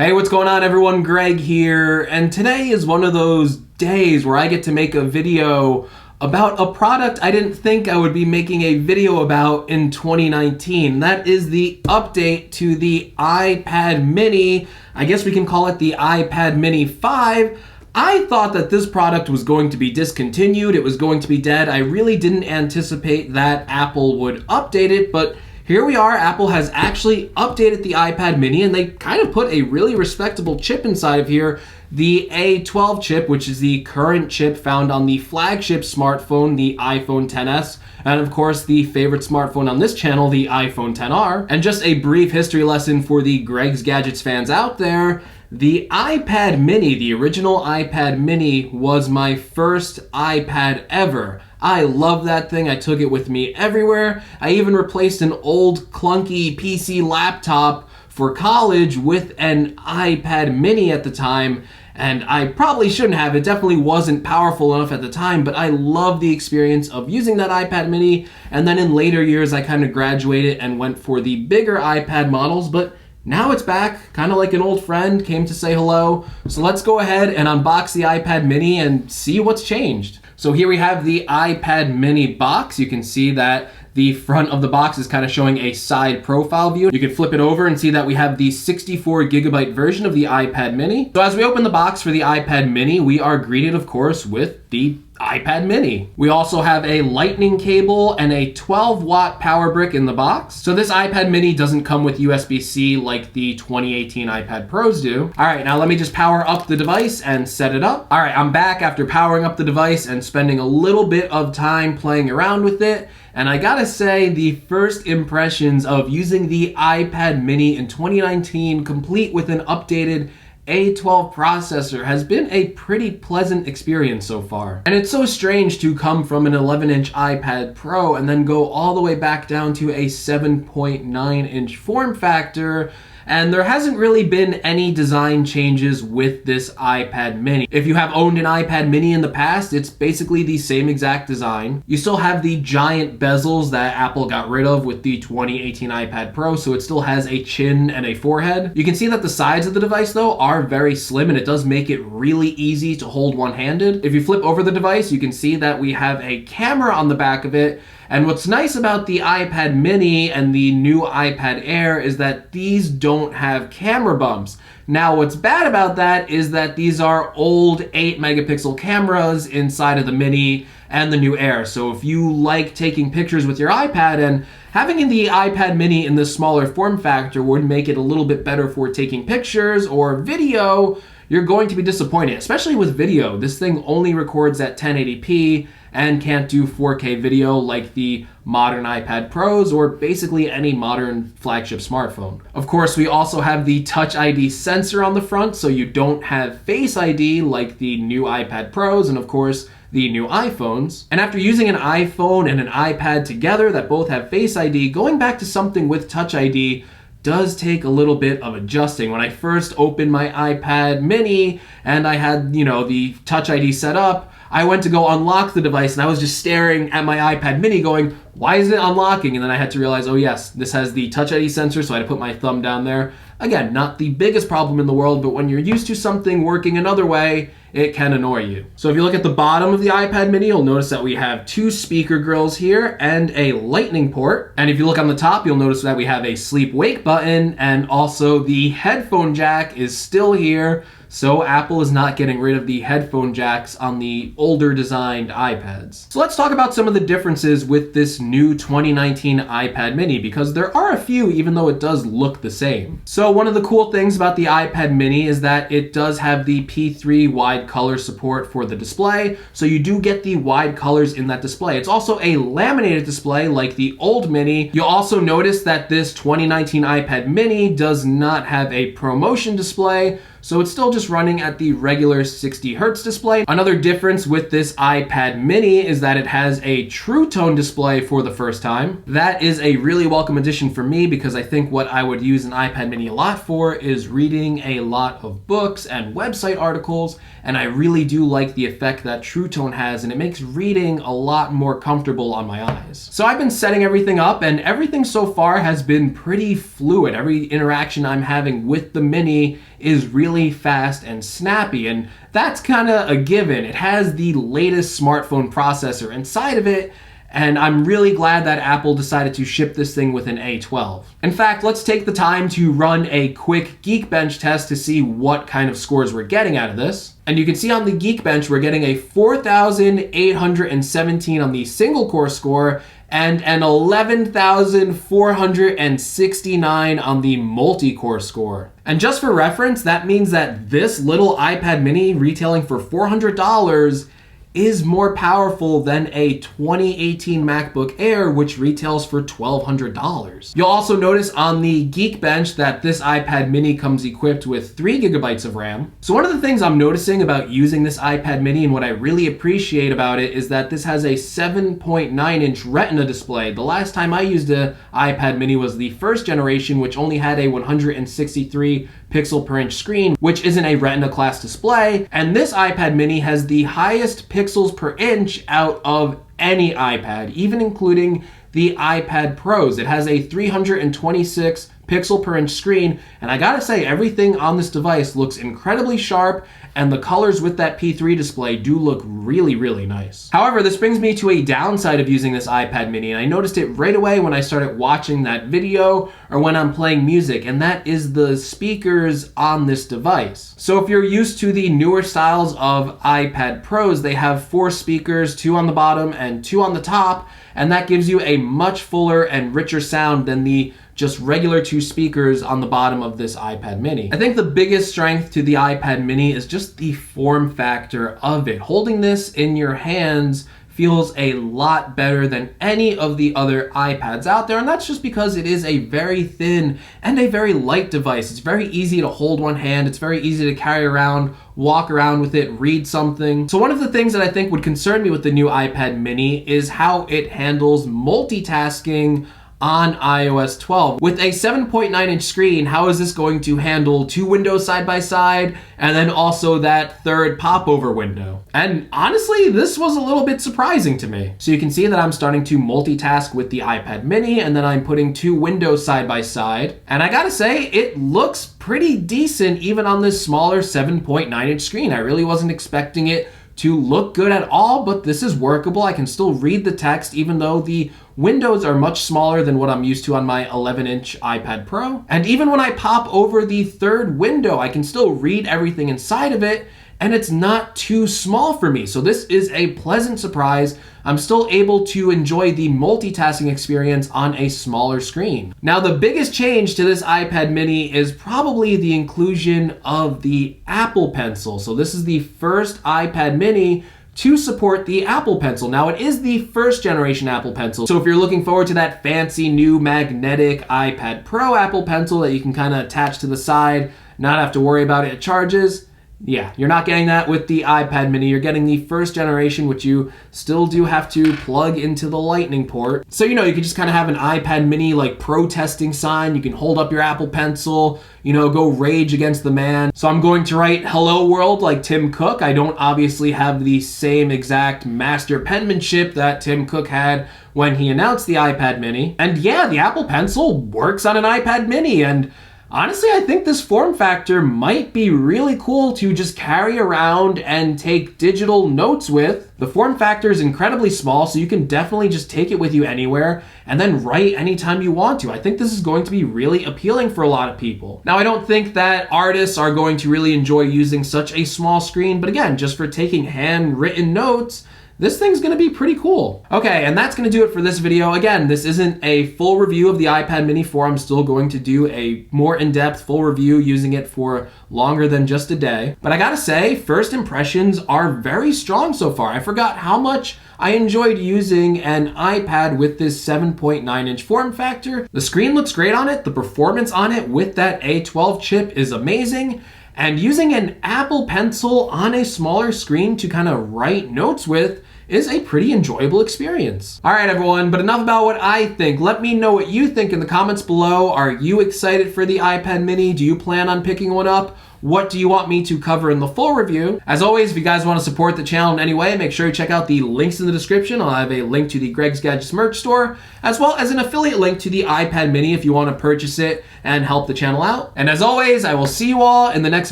Hey, what's going on everyone? Greg here, and today is one of those days where I get to make a video about a product I didn't think I would be making a video about in 2019. That is the update to the iPad mini. I guess we can call it the iPad mini 5. I thought that this product was going to be discontinued, it was going to be dead. I really didn't anticipate that Apple would update it, but here we are. Apple has actually updated the iPad mini, and they kind of put a really respectable chip inside of here, the A12 chip, which is the current chip found on the flagship smartphone, the iPhone XS, and of course the favorite smartphone on this channel, the iPhone XR. And just a brief history lesson for the Greg's Gadgets fans out there, the iPad mini, the original iPad mini, was my first iPad ever. I love that thing. I took it with me everywhere. I even replaced an old clunky PC laptop for college with an iPad mini at the time, and I probably shouldn't have. It definitely wasn't powerful enough at the time, but I love the experience of using that iPad mini. And then in later years, I kind of graduated and went for the bigger iPad models, but now it's back, kind of like an old friend, came to say hello. So let's go ahead and unbox the iPad mini and see what's changed. So here we have the iPad mini box. You can see that the front of the box is kind of showing a side profile view. You can flip it over and see that we have the 64 gigabyte version of the iPad mini. So as we open the box for the iPad mini, we are greeted, of course, with the iPad mini. We also have a lightning cable and a 12-watt power brick in the box. So this iPad mini doesn't come with USB-C like the 2018 iPad Pros do. All right, now let me just power up the device and set it up. All right, I'm back after powering up the device and spending a little bit of time playing around with it. And I gotta say, the first impressions of using the iPad mini in 2019, complete with an updated A12 processor, has been a pretty pleasant experience so far. And it's so strange to come from an 11-inch iPad Pro and then go all the way back down to a 7.9-inch form factor. And there hasn't really been any design changes with this iPad mini. If you have owned an iPad mini in the past, it's basically the same exact design. You still have the giant bezels that Apple got rid of with the 2018 iPad Pro, so it still has a chin and a forehead. You can see that the sides of the device, though, are very slim, and it does make it really easy to hold one-handed. If you flip over the device, you can see that we have a camera on the back of it. And what's nice about the iPad mini and the new iPad Air is that these don't have camera bumps. Now, what's bad about that is that these are old 8 megapixel cameras inside of the mini and the new Air. So if you like taking pictures with your iPad, and having the iPad mini in this smaller form factor would make it a little bit better for taking pictures or video, you're going to be disappointed, especially with video. This thing only records at 1080p and can't do 4K video like the modern iPad Pros or basically any modern flagship smartphone. Of course, we also have the Touch ID sensor on the front, so you don't have Face ID like the new iPad Pros and of course the new iPhones. And after using an iPhone and an iPad together that both have Face ID, going back to something with Touch ID does take a little bit of adjusting. When I first opened my iPad mini and I had, the Touch ID set up, I went to go unlock the device and I was just staring at my iPad mini going, why isn't it unlocking? And then I had to realize, oh yes, this has the Touch ID sensor, so I had to put my thumb down there. Again, not the biggest problem in the world, but when you're used to something working another way, it can annoy you. So if you look at the bottom of the iPad mini, you'll notice that we have 2 speaker grills here and a lightning port. And if you look on the top, you'll notice that we have a sleep-wake button, and also the headphone jack is still here. So Apple is not getting rid of the headphone jacks on the older designed iPads. So let's talk about some of the differences with this new 2019 iPad mini, because there are a few, even though it does look the same. So one of the cool things about the iPad mini is that it does have the P3 wide color support for the display, so you do get the wide colors in that display. It's also a laminated display like the old mini. You'll also notice that this 2019 iPad mini does not have a ProMotion display, so it's still just running at the regular 60 Hz display. Another difference with this iPad mini is that it has a True Tone display for the first time. That is a really welcome addition for me because I think what I would use an iPad mini a lot for is reading a lot of books and website articles, and I really do like the effect that True Tone has, and it makes reading a lot more comfortable on my eyes. So I've been setting everything up, and everything so far has been pretty fluid. Every interaction I'm having with the Mini is really fast and snappy, and that's kind of a given. It has the latest smartphone processor inside of it, and I'm really glad that Apple decided to ship this thing with an A12. In fact, let's take the time to run a quick Geekbench test to see what kind of scores we're getting out of this. And you can see on the Geekbench, we're getting a 4,817 on the single core score and an 11,469 on the multi-core score. And just for reference, that means that this little iPad mini retailing for $400 is more powerful than a 2018 MacBook Air, which retails for $1,200. You'll also notice on the Geekbench that this iPad mini comes equipped with 3 gigabytes of RAM. So one of the things I'm noticing about using this iPad mini and what I really appreciate about it is that this has a 7.9-inch Retina display. The last time I used an iPad mini was the first generation, which only had a 163 pixel per inch screen, which isn't a Retina class display. And this iPad mini has the highest pixels per inch out of any iPad, even including the iPad Pros. It has a 326 pixel per inch screen, and I gotta say, everything on this device looks incredibly sharp, and the colors with that P3 display do look really, really nice. However, this brings me to a downside of using this iPad mini, and I noticed it right away when I started watching that video or when I'm playing music, and that is the speakers on this device. So if you're used to the newer styles of iPad Pros, they have 4 speakers, 2 on the bottom and 2 on the top, and that gives you a much fuller and richer sound than the just regular 2 speakers on the bottom of this iPad mini. I think the biggest strength to the iPad mini is just the form factor of it. Holding this in your hands feels a lot better than any of the other iPads out there, and that's just because it is a very thin and a very light device. It's very easy to hold one hand, it's very easy to carry around, walk around with it, read something. So one of the things that I think would concern me with the new iPad mini is how it handles multitasking on iOS 12. With a 7.9-inch screen, how is this going to handle 2 windows side by side and then also that third popover window? And honestly, this was a little bit surprising to me. So you can see that I'm starting to multitask with the iPad mini, and then I'm putting 2 windows side by side. And I gotta say, it looks pretty decent even on this smaller 7.9-inch screen. I really wasn't expecting it to look good at all, but this is workable. I can still read the text even though the windows are much smaller than what I'm used to on my 11-inch iPad Pro. And even when I pop over the third window, I can still read everything inside of it, and it's not too small for me. So this is a pleasant surprise. I'm still able to enjoy the multitasking experience on a smaller screen. Now, the biggest change to this iPad mini is probably the inclusion of the Apple Pencil. So this is the first iPad mini to support the Apple Pencil. Now, it is the first generation Apple Pencil, so if you're looking forward to that fancy new magnetic iPad Pro Apple Pencil that you can kind of attach to the side, not have to worry about it charges, yeah, you're not getting that with the iPad mini. You're getting the first generation, which you still do have to plug into the lightning port. So, you know, you can just kind of have an iPad mini like protesting sign. You can hold up your Apple Pencil, you know, go rage against the man. So I'm going to write hello world like Tim Cook. I don't obviously have the same exact master penmanship that Tim Cook had when he announced the iPad mini. And yeah, the Apple Pencil works on an iPad mini, and honestly, I think this form factor might be really cool to just carry around and take digital notes with. The form factor is incredibly small, so you can definitely just take it with you anywhere and then write anytime you want to. I think this is going to be really appealing for a lot of people. Now, I don't think that artists are going to really enjoy using such a small screen, but again, just for taking handwritten notes, this thing's gonna be pretty cool. Okay, and that's gonna do it for this video. Again, this isn't a full review of the iPad mini 4. I'm still going to do a more in-depth full review using it for longer than just a day. But I gotta say, first impressions are very strong so far. I forgot how much I enjoyed using an iPad with this 7.9-inch form factor. The screen looks great on it. The performance on it with that A12 chip is amazing. And using an Apple Pencil on a smaller screen to kind of write notes with is a pretty enjoyable experience. All right, everyone, but enough about what I think. Let me know what you think in the comments below. Are you excited for the iPad mini? Do you plan on picking one up? What do you want me to cover in the full review? As always, if you guys want to support the channel in any way, make sure you check out the links in the description. I'll have a link to the Greg's Gadgets merch store, as well as an affiliate link to the iPad mini if you want to purchase it and help the channel out. And as always, I will see you all in the next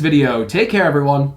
video. Take care, everyone.